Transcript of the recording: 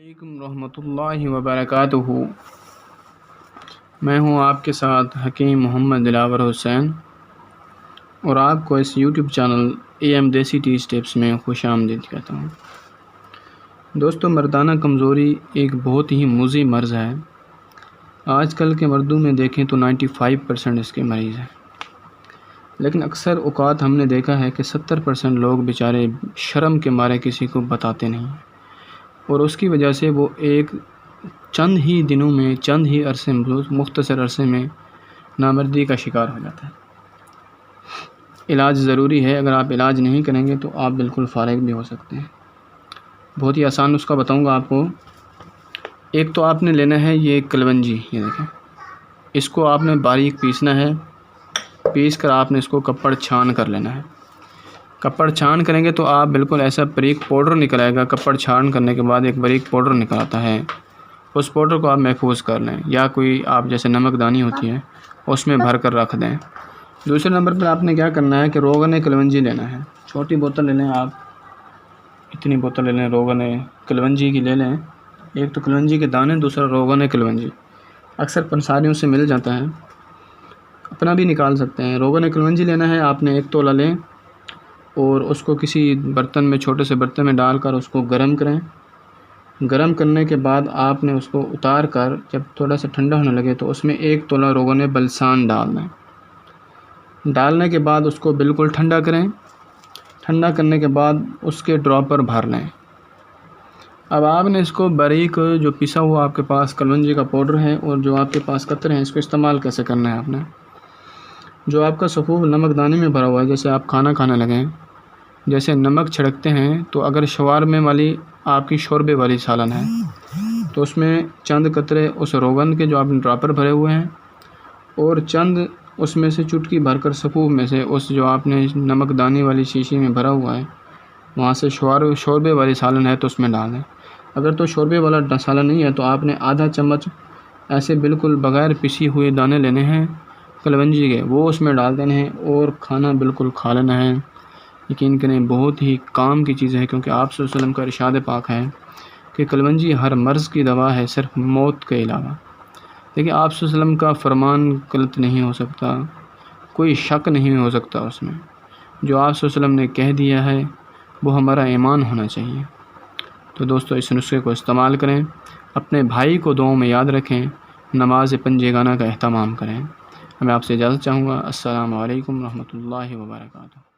علیکم ورحمۃ اللہ وبرکاتہ۔ میں ہوں آپ کے ساتھ حکیم محمد دلاور حسین اور آپ کو اس یوٹیوب چینل AM دیسی ٹی اسٹیپس میں خوش آمدید کہتا ہوں۔ دوستو، مردانہ کمزوری ایک بہت ہی موذی مرض ہے۔ آج کل کے مردوں میں دیکھیں تو 95% اس کے مریض ہیں، لیکن اکثر اوقات ہم نے دیکھا ہے کہ 70% لوگ بیچارے شرم کے مارے کسی کو بتاتے نہیں ہیں، اور اس کی وجہ سے وہ ایک چند ہی دنوں میں، چند ہی عرصے مختصر عرصے میں نامردی کا شکار ہو جاتا ہے۔ علاج ضروری ہے، اگر آپ علاج نہیں کریں گے تو آپ بالکل فارغ بھی ہو سکتے ہیں۔ بہت ہی آسان نسخہ بتاؤں گا آپ کو۔ ایک تو آپ نے لینا ہے یہ کلونجی، یہ دیکھیں، اس کو آپ نے باریک پیسنا ہے۔ پیس کر آپ نے اس کو کپڑ چھان کر لینا ہے۔ کپڑ چھان کریں گے تو آپ بالکل ایسا باریک پاؤڈر نکل آئے گا۔ کپڑ چھان کرنے کے بعد ایک باریک پاؤڈر نکل آتا ہے، اس پاؤڈر کو آپ محفوظ کر لیں، یا کوئی آپ جیسے نمک دانی ہوتی ہے اس میں بھر کر رکھ دیں۔ دوسرے نمبر پر آپ نے کیا کرنا ہے کہ روغن کلونجی لینا ہے۔ چھوٹی بوتل لے لیں، آپ اتنی بوتل لے لیں، روغن کلونجی کی لے لیں۔ ایک تو کلونجی کے دانے، دوسرا روغن کلونجی، اکثر پنساریوں سے مل جاتا ہے، اپنا بھی نکال سکتے ہیں۔ روغن کلونجی لینا ہے آپ نے، 1 تولہ لیں اور اس کو کسی برتن میں، چھوٹے سے برتن میں ڈال کر اس کو گرم کریں۔ گرم کرنے کے بعد آپ نے اس کو اتار کر جب تھوڑا سا ٹھنڈا ہونے لگے تو اس میں 1 تولہ روغن بلسان ڈال دیں۔ ڈالنے کے بعد اس کو بالکل ٹھنڈا کریں۔ ٹھنڈا کرنے کے بعد اس کے ڈراپر بھر لیں۔ اب آپ نے اس کو باریک جو پسا ہوا آپ کے پاس کلونجی کا پاؤڈر ہے اور جو آپ کے پاس قطرے ہیں، اس کو استعمال کیسے کرنا ہے آپ نے۔ جو آپ کا سفوف نمک دانی میں بھرا ہوا ہے، جیسے آپ کھانا کھانے لگیں، جیسے نمک چھڑکتے ہیں، تو اگر شوارمے والی آپ کی شوربے والی سالن ہے تو اس میں چند قطرے اس روغن کے جو آپ نے ڈراپر بھرے ہوئے ہیں، اور چند اس میں سے چٹکی بھر کر سفوف میں سے اس جو آپ نے نمک دانی والی شیشی میں بھرا ہوا ہے وہاں سے شوربے والی سالن ہے تو اس میں ڈال دیں۔ اگر تو شوربے والا سالن نہیں ہے تو آپ نے آدھا چمچ ایسے بالکل بغیر پسی ہوئے دانے لینے ہیں کلونجی کے، وہ اس میں ڈال دینے ہیں اور کھانا بالکل کھا لینا ہے۔ یقین کریں بہت ہی کام کی چیز ہے، کیونکہ آپ صلی اللہ علیہ وسلم کا ارشاد پاک ہے کہ کلونجی ہر مرض کی دوا ہے صرف موت کے علاوہ۔ دیکھیں، آپ صلی اللہ علیہ وسلم کا فرمان غلط نہیں ہو سکتا، کوئی شک نہیں ہو سکتا اس میں۔ جو آپ صلی اللہ علیہ وسلم نے کہہ دیا ہے وہ ہمارا ایمان ہونا چاہیے۔ تو دوستو، اس نسخے کو استعمال کریں، اپنے بھائی کو دعاؤں میں یاد رکھیں، نماز پنجگانہ کا اہتمام کریں۔ میں آپ سے اجازت چاہوں گا۔ السلام علیکم ورحمۃ اللہ وبرکاتہ۔